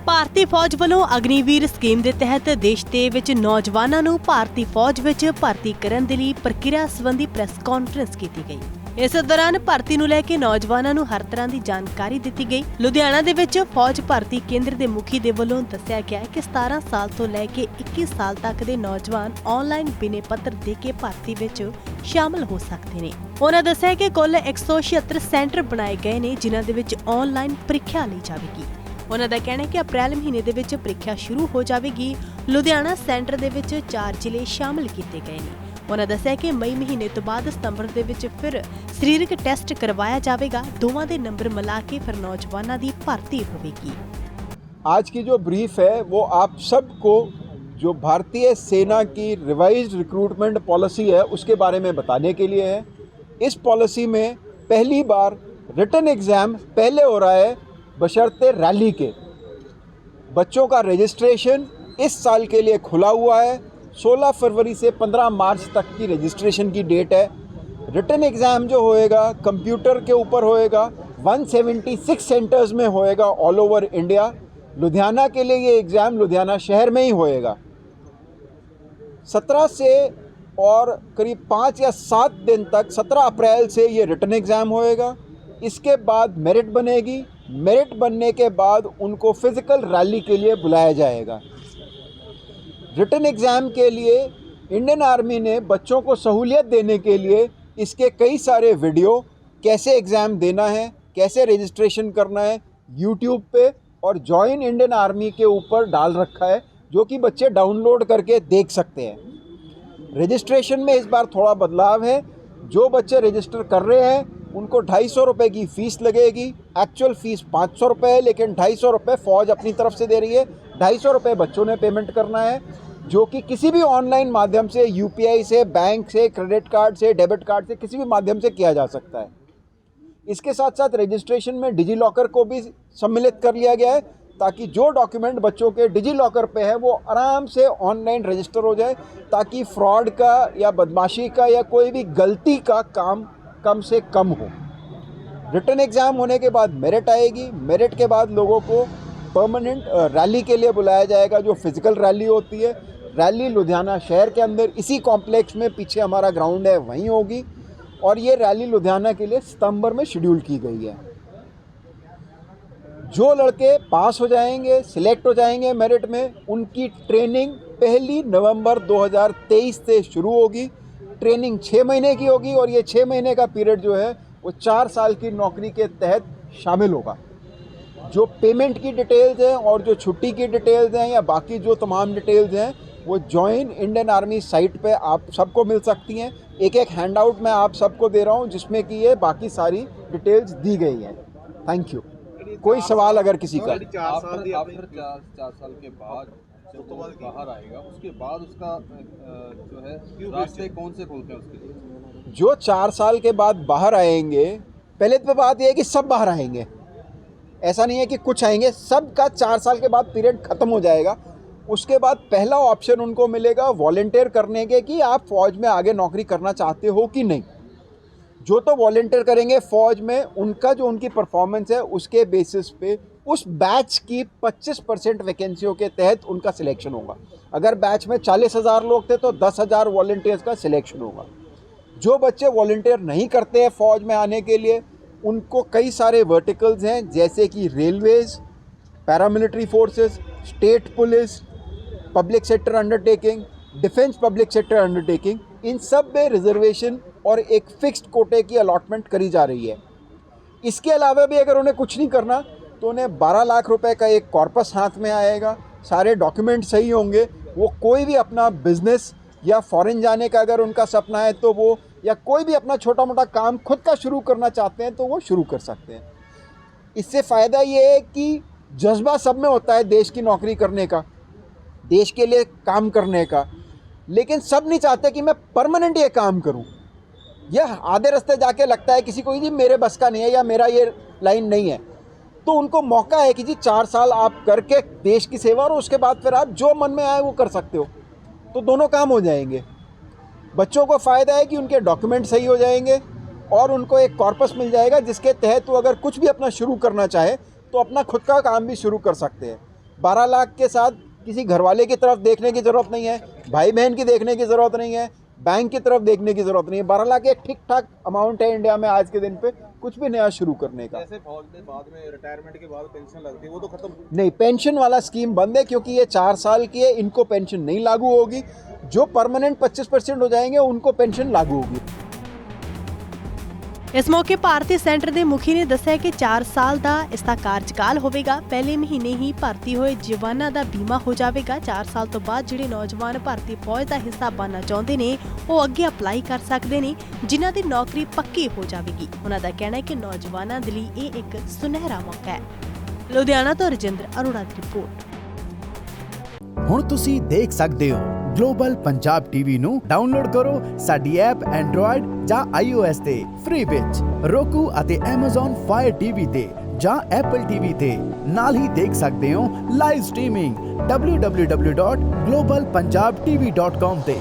ਭਾਰਤੀ ਫੌਜ ਵੱਲੋਂ ਅਗਨੀਵੀਰ ਸਕੀਮ ਦੇ ਤਹਿਤ ਦੇਸ਼ ਦੇ ਵਿੱਚ ਨੌਜਵਾਨਾਂ ਨੂੰ ਭਾਰਤੀ ਫੌਜ ਵਿੱਚ ਭਰਤੀ ਕਰਨ ਦੇ ਲਈ ਪ੍ਰਕਿਰਿਆ ਸੰਬੰਧੀ ਪ੍ਰੈਸ ਕਾਨਫਰੰਸ ਕੀਤੀ ਗਈ। ਇਸ ਦੌਰਾਨ ਭਰਤੀ ਨੂੰ ਲੈ ਕੇ ਨੌਜਵਾਨਾਂ ਨੂੰ ਹਰ ਤਰ੍ਹਾਂ ਦੀ ਜਾਣਕਾਰੀ ਦਿੱਤੀ ਗਈ। ਲੁਧਿਆਣਾ ਦੇ ਵਿੱਚ ਫੌਜ ਭਰਤੀ ਕੇਂਦਰ ਦੇ ਮੁਖੀ ਦੇ ਵੱਲੋਂ ਦੱਸਿਆ ਗਿਆ ਕਿ 17 ਸਾਲ ਤੋਂ ਲੈ ਕੇ 21 ਸਾਲ ਤੱਕ ਦੇ ਨੌਜਵਾਨ ਆਨਲਾਈਨ ਬਿਨੇ ਪੱਤਰ ਦੇ ਕੇ ਭਰਤੀ ਵਿੱਚ ਸ਼ਾਮਲ ਹੋ ਸਕਦੇ ਨੇ। ਉਹਨਾਂ ਦੱਸਿਆ ਕਿ ਕੁੱਲ 176 ਸੈਂਟਰ ਬਣਾਏ ਗਏ ਨੇ ਜਿਨ੍ਹਾਂ ਦੇ ਵਿੱਚ ਆਨਲਾਈਨ ਪ੍ਰੀਖਿਆ ਲਈ ਜਾਵੇਗੀ। ਉਹਨਾਂ ਦਾ ਕਹਿਣਾ ਹੈ ਕਿ ਅਪ੍ਰੈਲ ਮਹੀਨੇ ਦੇ ਵਿੱਚ ਪ੍ਰੀਖਿਆ ਸ਼ੁਰੂ ਹੋ ਜਾਵੇਗੀ। ਲੁਧਿਆਣਾ ਸੈਂਟਰ ਦੇ ਵਿੱਚ 4 ਜ਼ਿਲ੍ਹੇ ਸ਼ਾਮਲ ਕੀਤੇ ਗਏ ਨੇ। ਉਹਨਾਂ ਦੱਸਿਆ ਕਿ ਮਈ ਮਹੀਨੇ ਤੋਂ ਬਾਅਦ ਸਤੰਬਰ ਦੇ ਵਿੱਚ ਫਿਰ ਸਰੀਰਕ ਟੈਸਟ ਕਰਵਾया जाएगा। दोवां दे नंबर मिला के फिर नौजवानों की भर्ती होगी। आज की जो ब्रीफ है वो आप सबको जो भारतीय सेना की रिवाइज्ड रिक्रूटमेंट पॉलिसी है उसके बारे में बताने के लिए है। इस पॉलिसी में पहली बार रिटन एग्ज़ाम पहले हो रहा है बशर्ते रैली के। बच्चों का रजिस्ट्रेशन इस साल के लिए खुला हुआ है। 16 फरवरी से 15 मार्च तक की रजिस्ट्रेशन की डेट है। रिटन एग्ज़ाम जो होएगा कंप्यूटर के ऊपर होएगा। 176 सेंटर्स में होएगा ऑल ओवर इंडिया। लुधियाना के लिए ये एग्ज़ाम लुधियाना शहर में ही होएगा। 17 से और करीब 5 या 7 दिन तक 17 अप्रैल से ये रिटन एग्ज़ाम होएगा। इसके बाद मेरिट बनेगी। मेरिट बनने के बाद उनको फिज़िकल रैली के लिए बुलाया जाएगा। रिटन एग्ज़ाम के लिए इंडियन आर्मी ने बच्चों को सहूलियत देने के लिए इसके कई सारे वीडियो, कैसे एग्ज़ाम देना है, कैसे रजिस्ट्रेशन करना है, यूट्यूब पे और जॉइन इंडियन आर्मी के ऊपर डाल रखा है जो कि बच्चे डाउनलोड करके देख सकते हैं। रजिस्ट्रेशन में इस बार थोड़ा बदलाव है। जो बच्चे रजिस्टर कर रहे हैं उनको 250 रुपये की फ़ीस लगेगी। एक्चुअल फ़ीस 500 रुपये है, लेकिन 250 रुपये फ़ौज अपनी तरफ से दे रही है। 250 रुपये बच्चों ने पेमेंट करना है, जो कि किसी भी ऑनलाइन माध्यम से, यूपीआई से, बैंक से, क्रेडिट कार्ड से, डेबिट कार्ड से, किसी भी माध्यम से किया जा सकता है। इसके साथ साथ रजिस्ट्रेशन में डिजी लॉकर को भी सम्मिलित कर लिया गया है ताकि जो डॉक्यूमेंट बच्चों के डिजी लॉकर पे है वो आराम से ऑनलाइन रजिस्टर हो जाए, ताकि फ्रॉड का या बदमाशी का या कोई भी गलती का काम कम से कम हो। रिटन एग्ज़ाम होने के बाद मेरिट आएगी। मेरिट के बाद लोगों को परमानेंट रैली के लिए बुलाया जाएगा, जो फिज़िकल रैली होती है। रैली लुधियाना शहर के अंदर इसी कॉम्प्लेक्स में पीछे हमारा ग्राउंड है वहीं होगी, और ये रैली लुधियाना के लिए सितंबर में शेड्यूल की गई है। जो लड़के पास हो जाएंगे, सिलेक्ट हो जाएंगे मेरिट में, उनकी ट्रेनिंग 1 नवंबर 2023 से शुरू होगी। ट्रेनिंग 6 महीने की होगी और ये 6 महीने का पीरियड जो है वो 4 साल की नौकरी के तहत शामिल होगा। जो पेमेंट की डिटेल्स हैं और जो छुट्टी की डिटेल्स हैं या बाकी जो तमाम डिटेल्स हैं वो जॉइन इंडियन आर्मी साइट पे आप सबको मिल सकती हैं। एक एक हैंड आउट मैं आप सबको दे रहा हूँ जिसमें कि ये बाकी सारी डिटेल्स दी गई हैं। Thank you. कोई सवाल अगर किसी का? 4 साल के बाद जब वो बाहर आएगा उसके बाद उसका जो है रास्ते कौन से खुलते हैं उसके लिए? जो 4 साल के बाद बाहर आएंगे, पहले तो बात यह है कि सब बाहर आएंगे। ऐसा नहीं है कि कुछ आएंगे, सब का 4 साल के बाद पीरियड ख़त्म हो जाएगा। उसके बाद पहला ऑप्शन उनको मिलेगा वॉलंटियर करने के कि आप फ़ौज में आगे नौकरी करना चाहते हो कि नहीं। जो तो वॉलंटियर करेंगे फ़ौज में, उनका जो उनकी परफॉर्मेंस है उसके बेसिस पे उस बैच की 25% वैकेंसियों के तहत उनका सिलेक्शन होगा। अगर बैच में 40,000 लोग थे तो 10,000 वॉलंटियर्स का सिलेक्शन होगा। जो बच्चे वॉलंटियर नहीं करते हैं फ़ौज में आने के लिए, उनको कई सारे वर्टिकल्स हैं, जैसे कि railways, paramilitary forces, state police, public sector undertaking, defence public sector undertaking, इन सब में रिजर्वेशन और एक फ़िक्स्ड कोटे की अलॉटमेंट करी जा रही है। इसके अलावा भी अगर उन्हें कुछ नहीं करना तो उन्हें 12 लाख रुपए का एक कॉर्पस हाथ में आएगा। सारे डॉक्यूमेंट सही होंगे। वो कोई भी अपना बिज़नेस या फॉरेन जाने का अगर उनका सपना है तो वो, या कोई भी अपना छोटा मोटा काम खुद का शुरू करना चाहते हैं तो वो शुरू कर सकते हैं। इससे फ़ायदा ये है कि जज्बा सब में होता है देश की नौकरी करने का, देश के लिए काम करने का, लेकिन सब नहीं चाहते कि मैं परमानेंट ये काम करूं। यह आधे रास्ते जाके लगता है किसी को जी मेरे बस का नहीं है या मेरा ये लाइन नहीं है, तो उनको मौका है कि जी 4 साल आप करके देश की सेवा और उसके बाद फिर आप जो मन में आए वो कर सकते हो। तो दोनों काम हो जाएंगे। बच्चों को फ़ायदा है कि उनके डॉक्यूमेंट सही हो जाएंगे और उनको एक कॉर्पस मिल जाएगा जिसके तहत वो अगर कुछ भी अपना शुरू करना चाहे तो अपना खुद का काम भी शुरू कर सकते हैं। 12 लाख के साथ किसी घरवाले की तरफ देखने की ज़रूरत नहीं है, भाई बहन की देखने की ज़रूरत नहीं है, बैंक की तरफ देखने की ज़रूरत नहीं है। 12 लाख एक ठीक ठाक अमाउंट है इंडिया में आज के दिन पे कुछ भी नया शुरू करने का। जैसे फौज में बाद में रिटायरमेंट के बाद पेंशन लगती है, वो तो खत्म नहीं, पेंशन वाला स्कीम बंद है क्योंकि ये 4 साल की है, इनको पेंशन नहीं लागू होगी। जो परमानेंट 25% हो जाएंगे उनको पेंशन लागू होगी। ਇਸ ਮੌਕੇ ਭਾਰਤੀ ਸੈਂਟਰ ਦੇ ਮੁਖੀ ਨੇ ਦੱਸਿਆ ਕਿ 4 ਸਾਲ ਦਾ ਇਸ ਦਾ ਕਾਰਜਕਾਲ ਹੋਵੇਗਾ। ਪਹਿਲੇ ਮਹੀਨੇ ਹੀ ਭਰਤੀ ਹੋਏ ਜਵਾਨਾਂ ਦਾ ਬੀਮਾ ਹੋ ਜਾਵੇਗਾ। 4 ਸਾਲ ਤੋਂ ਬਾਅਦ ਜਿਹੜੇ ਨੌਜਵਾਨ ਭਾਰਤੀ ਫੌਜ ਦਾ ਹਿੱਸਾ ਬਣਨਾ ਚਾਹੁੰਦੇ ਨੇ ਉਹ ਅੱਗੇ ਅਪਲਾਈ ਕਰ ਸਕਦੇ ਨੇ, ਜਿਨ੍ਹਾਂ ਦੀ ਨੌਕਰੀ ਪੱਕੀ ਹੋ ਜਾਵੇਗੀ। ਉਹਨਾਂ ਦਾ ਕਹਿਣਾ ਹੈ ਕਿ ਨੌਜਵਾਨਾਂ ਦੇ ਲਈ ਇਹ ਇੱਕ ਸੁਨਹਿਰਾ ਮੌਕਾ ਹੈ। ਲੁਧਿਆਣਾ ਤੋਂ ਰਜਿੰਦਰ ਅਰੋੜਾ ਦੀ ਰਿਪੋਰਟ। ਹੁਣ ਤੁਸੀਂ ਦੇਖ ਸਕਦੇ ਹੋ ਗਲੋਬਲ ਪੰਜਾਬ ਟੀਵੀ ਨੂੰ ਡਾਊਨਲੋਡ ਕਰੋ ਸਾਡੀ ਐਪ ਐਂਡਰੋਇਡ ਜਾਂ iOS ਤੇ ਫ੍ਰੀ ਵਿੱਚ roku ਅਤੇ Amazon Fire TV ਤੇ ਜਾਂ Apple TV ਤੇ ਨਾਲ ਹੀ ਦੇਖ ਸਕਦੇ ਹੋ ਲਾਈਵ ਸਟ੍ਰੀਮਿੰਗ www.globalpunjabtv.com ਤੇ।